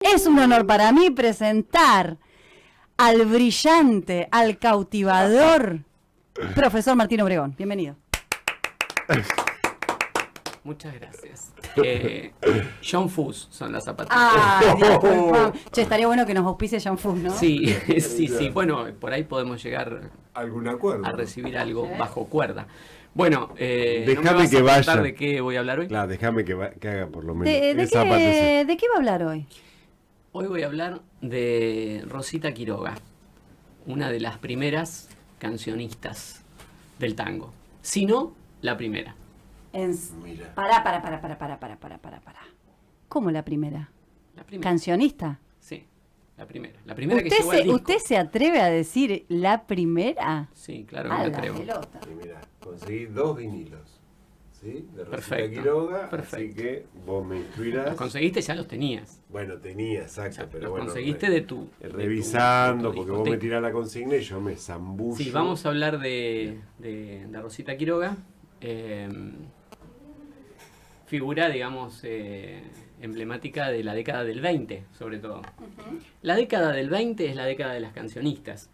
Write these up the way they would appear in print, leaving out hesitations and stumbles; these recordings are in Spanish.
Es un honor para mí presentar al brillante, al cautivador profesor Martín Obregón. Bienvenido. Muchas gracias. John Fuss son las zapatillas. Disculpa. Che, estaría bueno que nos auspice John Fuss, ¿no? Sí. Bueno, por ahí podemos llegar a recibir algo bajo cuerda. Bueno, déjame que vaya. ¿De qué voy a hablar hoy? Claro, déjame que haga por lo menos ¿De qué va a hablar hoy? Hoy voy a hablar de Rosita Quiroga, una de las primeras cancionistas del tango. Si no, la primera. Pará. ¿Cómo la primera? La primera. ¿Cancionista? Sí, la primera. La primera que llegó al disco. ¿Usted se atreve a decir la primera? Sí, claro que me atrevo. Mira, conseguí 2 vinilos. ¿Sí? De Rosita Perfecto. Quiroga, Perfecto. así que vos me inspirás. Los conseguiste, ya los tenías. Bueno, tenía, exacto, O sea, pero los bueno. conseguiste de tu... revisando, de tu porque vos me discoteca. tirás la consigna y yo me zambullo. Sí, vamos a hablar de Rosita Quiroga. Figura, digamos, emblemática de la década del 20, sobre todo. La década del 20 es la década de las cancionistas.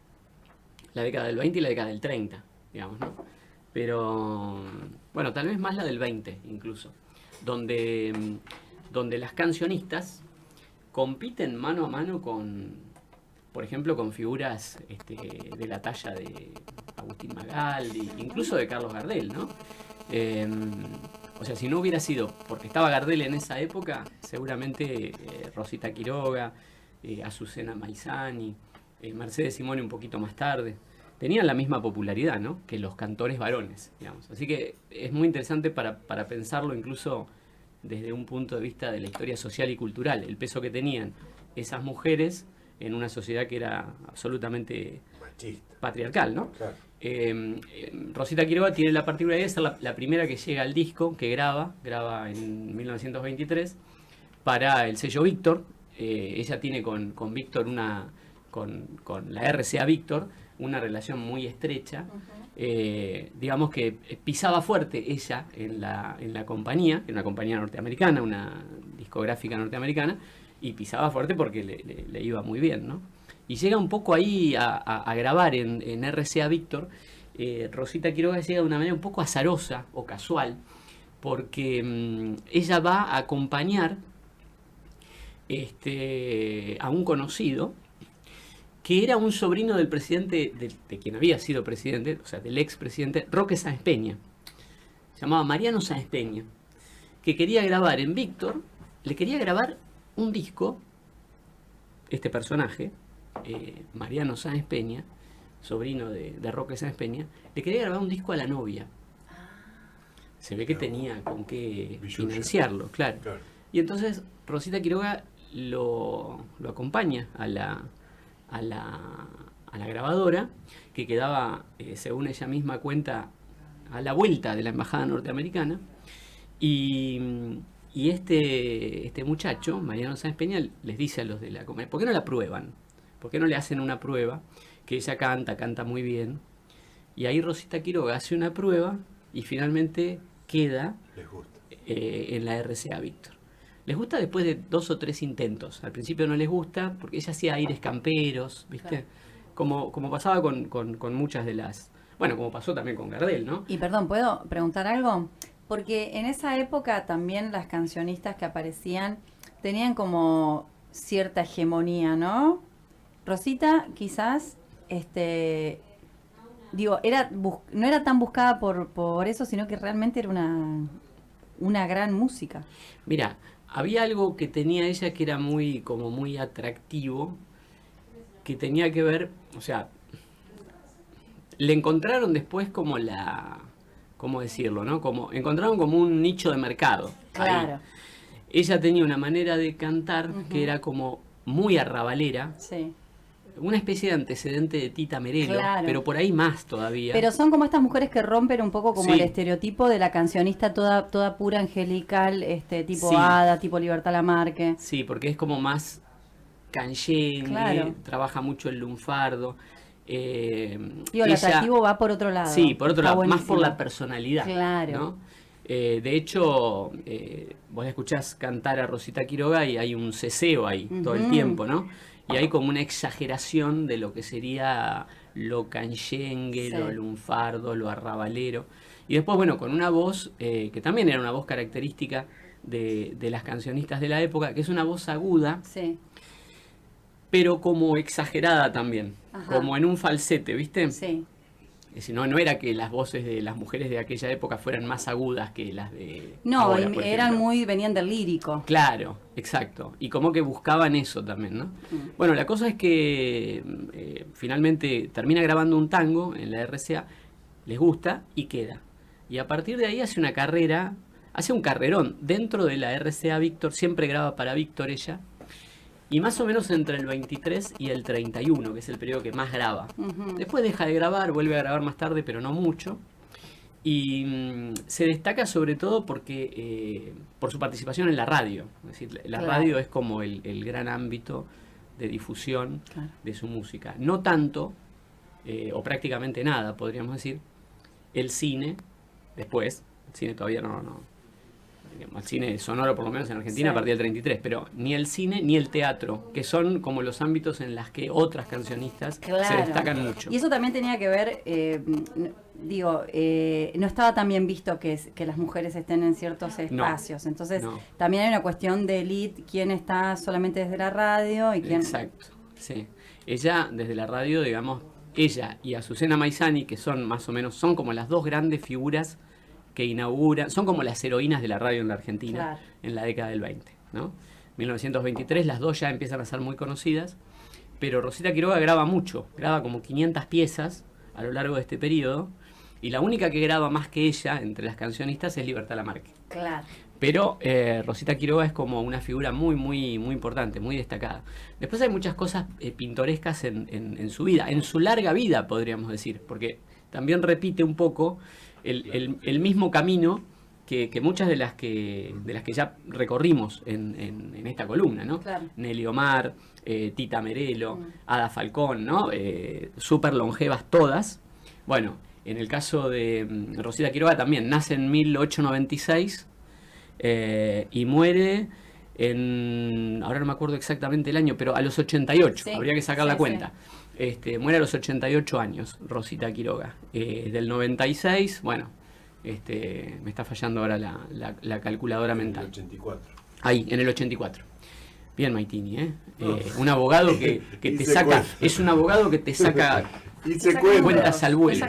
La década del 20 y la década del 30, digamos, ¿no? Pero, bueno, tal vez más la del 20 incluso, donde las cancionistas compiten mano a mano con, por ejemplo, con figuras de la talla de Agustín Magaldi, incluso de Carlos Gardel, ¿no? O sea, si no hubiera sido porque estaba Gardel en esa época, seguramente Rosita Quiroga, Azucena Maizani, Mercedes Simone un poquito más tarde, tenían la misma popularidad, ¿no?, que los cantores varones, digamos. Así que es muy interesante para pensarlo incluso desde un punto de vista de la historia social y cultural, el peso que tenían esas mujeres en una sociedad que era absolutamente machista, patriarcal, ¿no? Claro. Rosita Quiroga tiene la particularidad de ser la primera que llega al disco, que graba en 1923 para el sello Víctor. Ella tiene con Víctor con la RCA Víctor una relación muy estrecha. Digamos que pisaba fuerte ella en la compañía, en una compañía norteamericana, una discográfica norteamericana, y pisaba fuerte porque le iba muy bien, ¿no? Y llega un poco ahí a grabar en RCA Víctor. Rosita Quiroga llega de una manera un poco azarosa o casual, porque ella va a acompañar a un conocido que era un sobrino del presidente, de quien había sido presidente, o sea, del expresidente Roque Sáenz Peña. Se llamaba Mariano Sáenz Peña, que quería grabar en Víctor, le quería grabar un disco, este personaje, Mariano Sáenz Peña, sobrino de Roque Sáenz Peña, le quería grabar un disco a la novia. Se ve que tenía con qué financiarlo, claro. Y entonces Rosita Quiroga lo acompaña a la grabadora, que quedaba, según ella misma cuenta, a la vuelta de la embajada norteamericana, y este muchacho, Mariano Sáenz Peña, les dice a los de la compañía: ¿por qué no la prueban? ¿Por qué no le hacen una prueba? Que ella canta muy bien. Y ahí Rosita Quiroga hace una prueba y finalmente queda en la RCA Víctor. Les gusta después de 2 o 3 intentos. Al principio no les gusta porque ella hacía aires camperos, ¿viste? Claro. Como pasaba con muchas de las... Bueno, como pasó también con Gardel, ¿no? Y perdón, ¿puedo preguntar algo? Porque en esa época también las cancionistas que aparecían tenían como cierta hegemonía, ¿no? Rosita quizás, no era tan buscada por eso, sino que realmente era una gran música. Mira, había algo que tenía ella que era muy atractivo, que tenía que ver, o sea, le encontraron después como ¿cómo decirlo, no? Encontraron como un nicho de mercado. Claro. Ahí. Ella tenía una manera de cantar que era como muy arrabalera. Sí. Una especie de antecedente de Tita Merelo, Claro. Pero por ahí más todavía. Pero son como estas mujeres que rompen un poco como el estereotipo de la cancionista toda pura angelical, tipo Ada, tipo Libertad Lamarque. Sí, porque es como más canyengue, claro. Trabaja mucho el lunfardo. El atractivo va por otro lado. Sí, por otro lado, buenísimo. más por la personalidad. Claro. ¿no? De hecho, vos la escuchás cantar a Rosita Quiroga y hay un ceseo ahí todo el tiempo, ¿no? Y hay como una exageración de lo que sería lo canyengue, lo lunfardo, lo arrabalero. Y después, bueno, con una voz que también era una voz característica de las cancionistas de la época, que es una voz aguda, pero como exagerada también, como en un falsete, ¿viste? Sí. No era que las voces de las mujeres de aquella época fueran más agudas que las de No, ahora, por eran ejemplo. venían del lírico. Claro, exacto. Y como que buscaban eso también, ¿no? Bueno, la cosa es que finalmente termina grabando un tango en la RCA, les gusta y queda. Y a partir de ahí hace una carrera, hace un carrerón dentro de la RCA Víctor, siempre graba para Víctor ella. Y más o menos entre el 23 y el 31, que es el periodo que más graba. Después deja de grabar, vuelve a grabar más tarde, pero no mucho. Y se destaca sobre todo porque por su participación en la radio. Es decir, la radio es como el gran ámbito de difusión de su música. No tanto, o prácticamente nada, podríamos decir, el cine, después. El cine todavía no el cine sonoro, por lo menos en Argentina, a partir del 33, pero ni el cine ni el teatro, que son como los ámbitos en los que otras cancionistas se destacan mucho. Y eso también tenía que ver, no estaba tan bien visto que las mujeres estén en ciertos espacios, entonces también hay una cuestión de elite, quién está solamente desde la radio y quién... Exacto, sí. Ella, desde la radio, digamos, ella y Azucena Maizani, que son más o menos, son como las dos grandes figuras que inauguran, son como las heroínas de la radio en la Argentina en la década del 20, ¿no? 1923, las dos ya empiezan a ser muy conocidas, pero Rosita Quiroga graba mucho, graba como 500 piezas a lo largo de este periodo, y la única que graba más que ella entre las cancionistas es Libertad Lamarque. Claro. Pero Rosita Quiroga es como una figura muy, muy, muy importante, muy destacada. Después hay muchas cosas pintorescas en su vida, en su larga vida, podríamos decir, porque también repite un poco el mismo camino que muchas de las que ya recorrimos en esta columna, ¿no? Claro. Nelly Omar, Tita Merelo, Ada Falcón, ¿no? Súper longevas todas. Bueno, en el caso de Rosita Quiroga también, nace en 1896 y muere ahora no me acuerdo exactamente el año, pero a los 88, habría que sacar la cuenta. Muere a los 88 años, Rosita Quiroga. Del 96, bueno, me está fallando ahora la calculadora mental. En el 84. Ahí, en el 84. Bien, Maitini, un abogado que te saca, es un abogado que te saca cuentas al vuelo.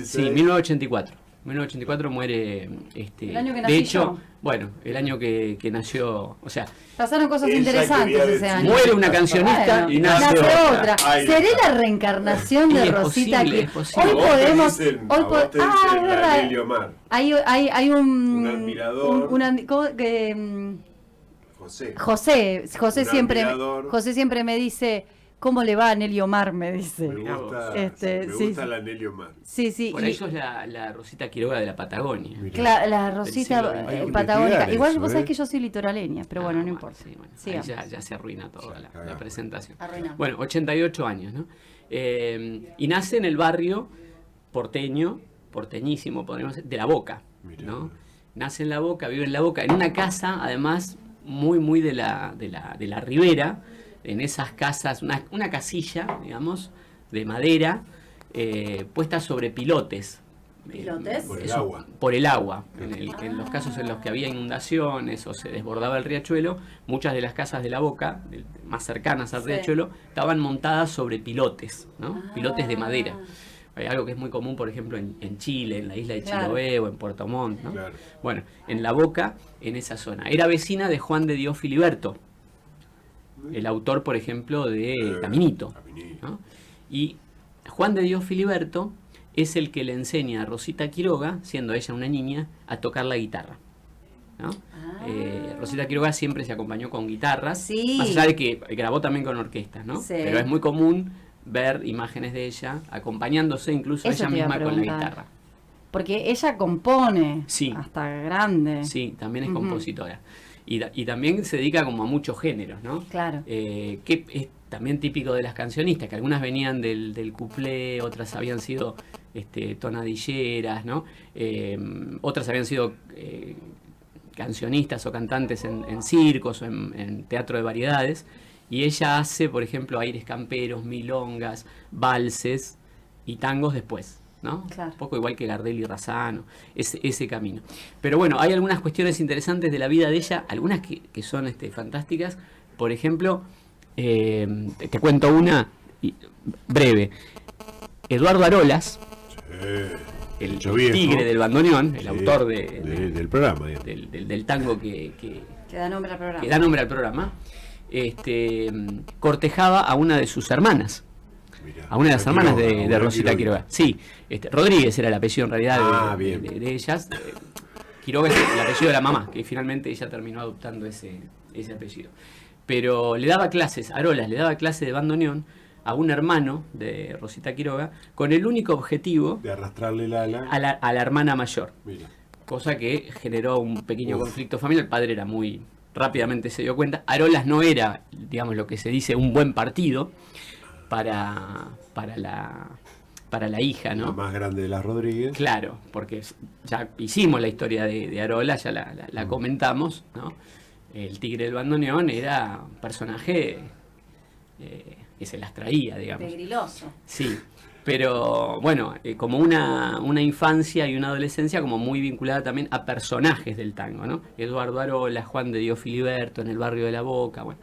Sí, 1984. 1984 muere, el año que de nací hecho, yo. Bueno, el año que nació, o sea, pasaron cosas interesantes ese año. Muere una cancionista y nace otra. ¿Seré la reencarnación de Rosita Quiroga? Hoy podemos... Hay un admirador. José siempre me dice... ¿Cómo le va a Nelly Omar? Me dice. Me gusta la Nelly Omar. Sí. Por eso es la Rosita Quiroga de la Patagonia. Claro, la Rosita patagónica. Igual eso, vos sabés que yo soy litoraleña, pero bueno, no importa. Sí, ahí ya se arruina toda la presentación. Arruinamos. Bueno, 88 años, ¿no? Y nace en el barrio porteñísimo, podríamos decir, de La Boca, ¿no? Nace en La Boca, vive en La Boca, en una casa, además, muy, muy de la ribera. En esas casas, una casilla, digamos, de madera, puesta sobre pilotes. ¿Pilotes? Por el agua. Por el agua. En los casos en los que había inundaciones o se desbordaba el riachuelo, muchas de las casas de La Boca, más cercanas al riachuelo, estaban montadas sobre pilotes, ¿no? Pilotes de madera. Hay algo que es muy común, por ejemplo, en Chile, en la isla de Chiloé o en Puerto Montt, ¿no? Claro. Bueno, en La Boca, en esa zona. Era vecina de Juan de Dios Filiberto, el autor, por ejemplo, de Caminito, ¿no? Y Juan de Dios Filiberto es el que le enseña a Rosita Quiroga, siendo ella una niña, a tocar la guitarra, ¿no? Rosita Quiroga siempre se acompañó con guitarras, más allá de que grabó también con orquestas, ¿no? Sí. Pero es muy común ver imágenes de ella acompañándose incluso ella misma con la guitarra. Porque ella compone hasta grande. Sí, también es compositora. Y también se dedica como a muchos géneros, ¿no? Claro. Que es también típico de las cancionistas, que algunas venían del cuplé, otras habían sido tonadilleras, ¿no? Otras habían sido cancionistas o cantantes en circos o en teatro de variedades, y ella hace, por ejemplo, aires camperos, milongas, valses y tangos después, ¿no? Claro. Un poco igual que Gardel y Razano, ese camino. Pero bueno, hay algunas cuestiones interesantes de la vida de ella, algunas que son fantásticas. Por ejemplo, te cuento una breve. Eduardo Arolas, el tigre del bandoneón, el autor del programa, del tango que da nombre al programa, que da nombre al programa, cortejaba a una de sus hermanas. Mirá, a una de las hermanas de Rosita Quiroga. Quiroga. Sí, Rodríguez era el apellido en realidad Bien. de ellas. Quiroga es el apellido de la mamá, que finalmente ella terminó adoptando ese apellido. Pero le daba clases, Arolas le daba clases de bandoneón a un hermano de Rosita Quiroga con el único objetivo De arrastrarle la ala. a la hermana mayor. Mira. Cosa que generó un pequeño conflicto familiar. El padre era muy... rápidamente se dio cuenta. Arolas no era, digamos, lo que se dice, un buen partido para la hija, ¿no? La más grande de las Rodríguez. Claro, porque ya hicimos la historia de Arolas, ya la comentamos, ¿no? El tigre del bandoneón era un personaje que se las traía, digamos. pegriloso. Sí, pero bueno, como una infancia y una adolescencia como muy vinculada también a personajes del tango, ¿no? Eduardo Arolas, Juan de Dios Filiberto, en el barrio de La Boca, bueno,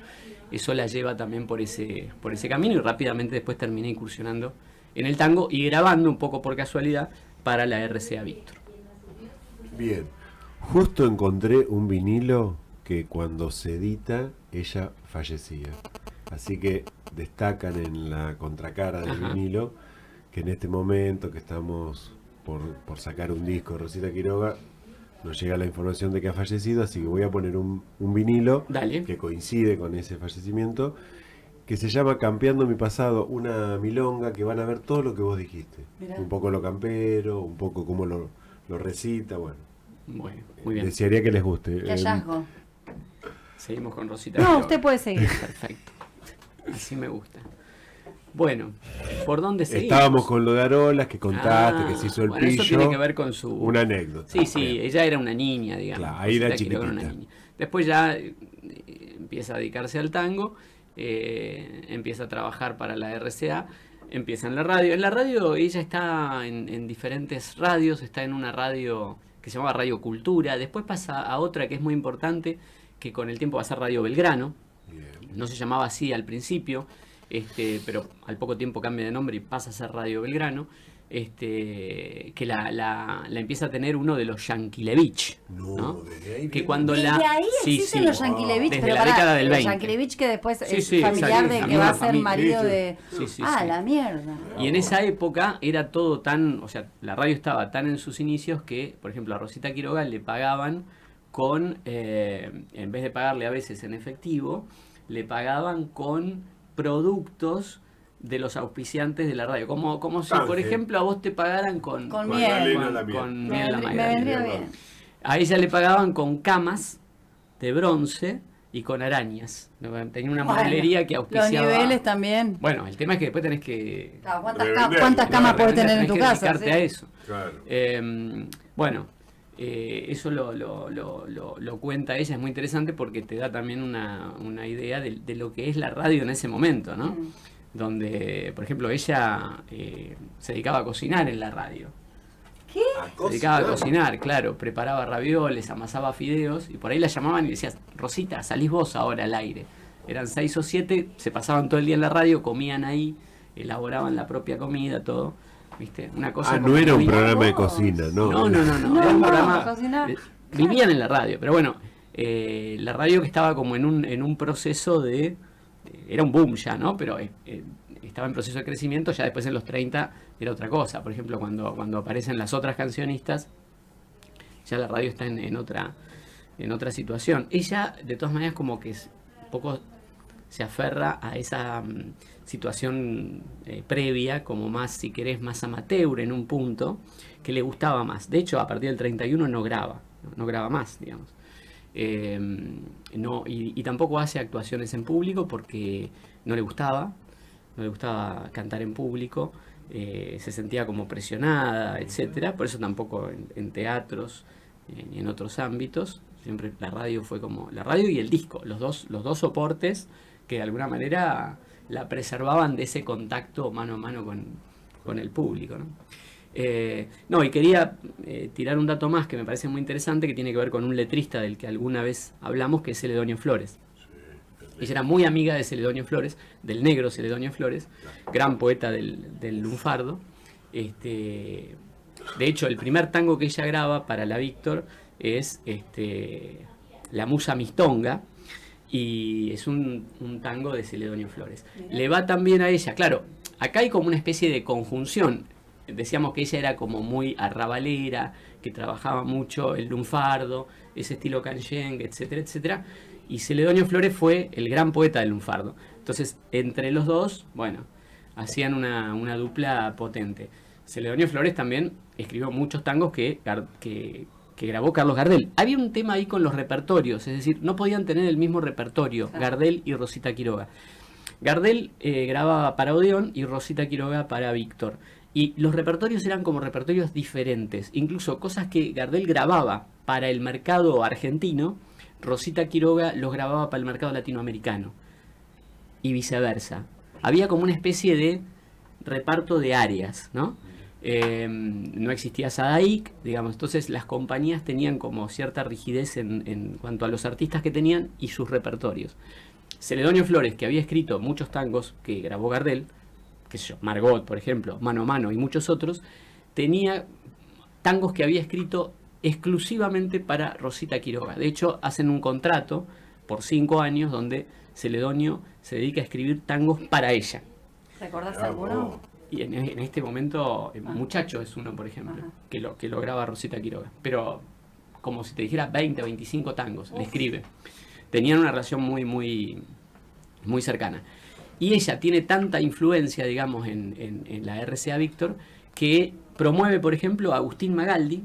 eso la lleva también por ese camino, y rápidamente después termina incursionando en el tango y grabando un poco por casualidad para la RCA Víctor. Bien. Justo encontré un vinilo que cuando se edita ella fallecía. Así que destacan en la contracara del vinilo que en este momento que estamos por sacar un disco de Rosita Quiroga, nos llega la información de que ha fallecido, así que voy a poner un vinilo Dale. que coincide con ese fallecimiento, que se llama Campeando mi pasado, una milonga que van a ver todo lo que vos dijiste. Mirá. Un poco lo campero, un poco cómo lo recita, bueno. Bueno, muy bien. Desearía que les guste. Qué hallazgo. Seguimos con Rosita No, Quiroga. usted puede seguir. Perfecto. Así me gusta. Bueno, ¿por dónde seguimos? Estábamos con lo de Arolas, que contaste, que se hizo el bueno, pillo. eso tiene que ver con su... Una anécdota. Sí, sí, Bien. ella era una niña, digamos. Claro, ahí era Rosita Quiroga era chiquitita. una niña. Después ya empieza a dedicarse al tango, empieza a trabajar para la RCA, empieza en la radio. En la radio ella está en diferentes radios, está en una radio que se llama Radio Cultura, después pasa a otra que es muy importante, que con el tiempo va a ser Radio Belgrano. Bien. No se llamaba así al principio, pero al poco tiempo cambia de nombre y pasa a ser Radio Belgrano, que la empieza a tener uno de los Yankelevich, No, ¿no? desde ahí Que viene. cuando Desde ahí existen los Yankelevich, desde pero la pará, década del 20. Yankelevich que después Sí, es sí, familiar exacto, de la que va a misma ser familia. marido Sí, sí. de... Sí, sí, ah, sí. la mierda. Y en esa época era todo tan, o sea, la radio estaba tan en sus inicios que, por ejemplo, a Rosita Quiroga le pagaban con, en vez de pagarle a veces en efectivo, le pagaban con productos de los auspiciantes de la radio. Como si, por Canje. ejemplo, a vos te pagaran con Con Con miel. Magdalena la miel. con Me, miel la vendría- me Magdalena. vendría Magdalena. bien. A ella le pagaban con camas de bronce y con arañas. Tenía una Bueno, modelería que Los auspiciaba... niveles también. Bueno, el tema es que después tenés que... Claro, Revender. ¿cuántas camas Claro, puedes tener en tenés tu que casa? dedicarte sí? a eso. Claro. Bueno, eso lo cuenta ella, es muy interesante porque te da también una idea de lo que es la radio en ese momento, ¿no? Mm. Donde, por ejemplo, ella se dedicaba a cocinar en la radio. ¿Qué? Se dedicaba a cocinar, claro, preparaba ravioles, amasaba fideos, y por ahí la llamaban y decías, Rosita, salís vos ahora al aire. Eran 6 o 7, se pasaban todo el día en la radio, comían ahí, elaboraban la propia comida, todo. ¿Viste? Una cosa No como era un muy- programa de vos. cocina, no. no, No, era un no, programa. cocinar. Vivían en la radio, pero bueno, la radio que estaba como en un proceso de. Era un boom ya, ¿no? Pero estaba en proceso de crecimiento, ya después en los 30 era otra cosa. Por ejemplo, cuando aparecen las otras cancionistas, ya la radio está en otra situación. Ella, de todas maneras, como que un poco se aferra a esa situación previa, como más, si querés, más amateur en un punto, que le gustaba más. De hecho, a partir del 31 no graba más, digamos. Y tampoco hace actuaciones en público porque no le gustaba cantar en público. se sentía como presionada, etcétera. Por eso tampoco en teatros ni en otros ámbitos. Siempre la radio fue como la radio y el disco, los dos soportes que de alguna manera la preservaban de ese contacto mano a mano con el público, ¿no? Y quería tirar un dato más que me parece muy interesante, que tiene que ver con un letrista del que alguna vez hablamos, que es Celedonio Flores. Ella era muy amiga de Celedonio Flores, del negro Celedonio Flores, gran poeta del lunfardo. De hecho, el primer tango que ella graba para la Víctor es La Musa Mistonga, y es un tango de Celedonio Flores. Le va también a ella, claro, acá hay como una especie de conjunción. Decíamos que ella era como muy arrabalera, que trabajaba mucho el lunfardo, ese estilo canyengue, etcétera, etcétera. Y Celedonio Flores fue el gran poeta del lunfardo. Entonces, entre los dos, bueno, hacían una dupla potente. Celedonio Flores también escribió muchos tangos que grabó Carlos Gardel. Había un tema ahí con los repertorios, es decir, no podían tener el mismo repertorio, Gardel y Rosita Quiroga. Gardel grababa para Odeón y Rosita Quiroga para Víctor. Y los repertorios eran como repertorios diferentes. Incluso cosas que Gardel grababa para el mercado argentino, Rosita Quiroga los grababa para el mercado latinoamericano. Y viceversa. Había como una especie de reparto de áreas, ¿no? No existía Sadaic, digamos, entonces las compañías tenían como cierta rigidez en cuanto a los artistas que tenían y sus repertorios. Celedonio Flores, que había escrito muchos tangos que grabó Gardel, qué sé yo, Margot, por ejemplo, Mano a Mano y muchos otros, tenía tangos que había escrito exclusivamente para Rosita Quiroga. De hecho, hacen un contrato por 5 años donde Celedonio se dedica a escribir tangos para ella. ¿Recordás alguno? Y en este momento, Muchacho es uno, por ejemplo, que lo graba Rosita Quiroga. Pero como si te dijera 20, 25 tangos, le escribe. Tenían una relación muy, muy, muy cercana. Y ella tiene tanta influencia, digamos, en la RCA Víctor, que promueve, por ejemplo, a Agustín Magaldi,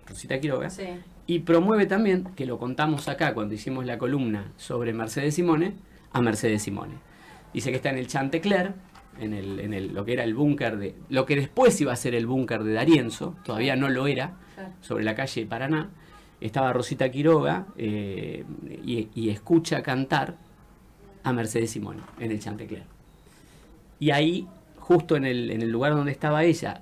Rosita Quiroga, sí. Y promueve también, que lo contamos acá cuando hicimos la columna sobre Mercedes Simone, a Mercedes Simone. Dice que está en el Chantecler, en lo que era el búnker de... Lo que después iba a ser el búnker de D'Arienzo, todavía no lo era, sobre la calle Paraná. Estaba Rosita Quiroga y escucha cantar a Mercedes Simone en el Chantecler. Y ahí, justo en el lugar donde estaba ella,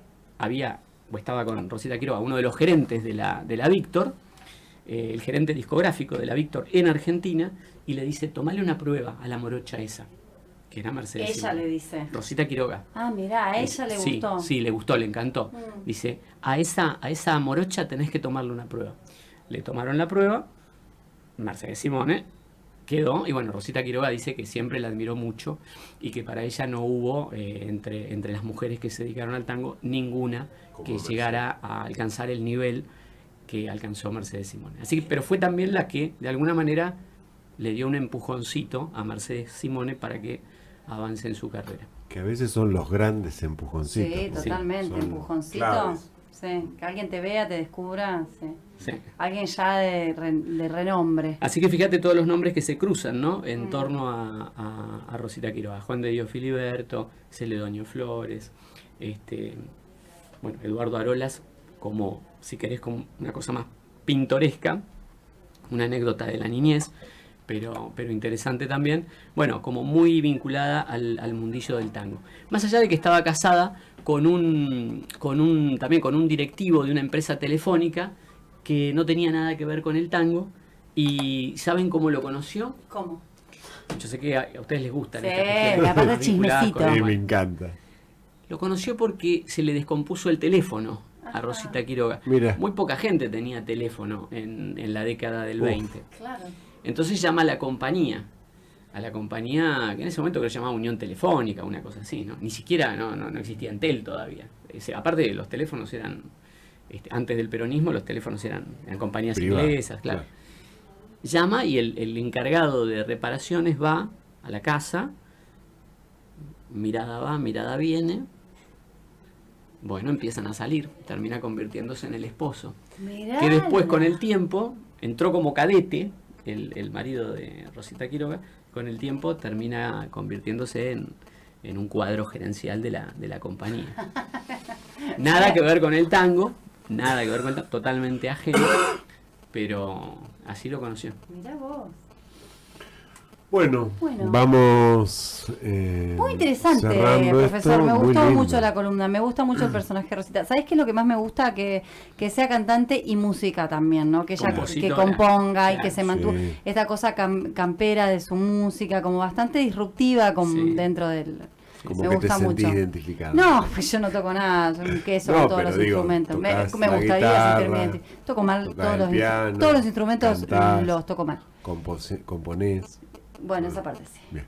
estaba con Rosita Quiroga, uno de los gerentes de la Víctor, el gerente discográfico de la Víctor en Argentina, y le dice, tomale una prueba a la morocha esa, que era Mercedes Ella Simone. Le dice. Rosita Quiroga. Ah, mirá, a ella le gustó. Sí, le gustó, le encantó. Dice, a esa morocha tenés que tomarle una prueba. Le tomaron la prueba, Mercedes Simone quedó, y bueno, Rosita Quiroga dice que siempre la admiró mucho y que para ella no hubo, entre las mujeres que se dedicaron al tango, ninguna que llegara a alcanzar el nivel que alcanzó Mercedes Simone. Así que, pero fue también la que, de alguna manera, le dio un empujoncito a Mercedes Simone para que avance en su carrera. Que a veces son los grandes empujoncitos. Sí, totalmente, empujoncito. Claves. Sí, que alguien te vea, te descubra, sí. Alguien ya de renombre. Así que fíjate todos los nombres que se cruzan, ¿no? En torno a Rosita Quiroga. Juan de Dios Filiberto, Celedonio Flores, Eduardo Arolas, como, si querés, como una cosa más pintoresca, una anécdota de la niñez, pero interesante también, bueno, como muy vinculada al mundillo del tango. Más allá de que estaba casada con un directivo de una empresa telefónica que no tenía nada que ver con el tango. ¿Y saben cómo lo conoció? ¿Cómo? Yo sé que a ustedes les gusta. Sí, aparte chismecito. Sí, me encanta. Lo conoció porque se le descompuso el teléfono a Rosita Quiroga. Mira. Muy poca gente tenía teléfono en la década del 20. Claro. Entonces llama a la compañía que en ese momento que se llamaba Unión Telefónica, una cosa así, ¿no? Ni siquiera no existía Entel todavía. Aparte, los teléfonos eran, antes del peronismo, los teléfonos eran compañías inglesas, claro. Llama y el encargado de reparaciones va a la casa, mirada va, mirada viene. Bueno, empiezan a salir, termina convirtiéndose en el esposo. Mirá. Que después, con el tiempo, entró como cadete, el marido de Rosita Quiroga, con el tiempo termina convirtiéndose en un cuadro gerencial de la compañía. Nada que ver con el tango, nada que ver con el tango, totalmente ajeno, pero así lo conoció. Mirá vos. Bueno, Bueno. vamos. Muy interesante, cerrando profesor. esto. Me Muy gustó lindo. mucho la columna. Me gusta mucho el personaje de Rosita. ¿Sabés qué es lo que más me gusta? Que sea cantante y música también, ¿no? Que ella que Compositora. componga y Claro, que se mantuvo. sí. Esta cosa campera de su música, como bastante disruptiva Sí. dentro del. Como me que te gusta sentís mucho. identificado. No, pues yo no toco nada, soy un queso No, con todos pero los digo, instrumentos. Me tocás gustaría la guitarra, sentirme toco mal tocás todos el los, piano, todos los instrumentos, cantás. los toco mal. Componés. Bueno, esa parte sí. Bien.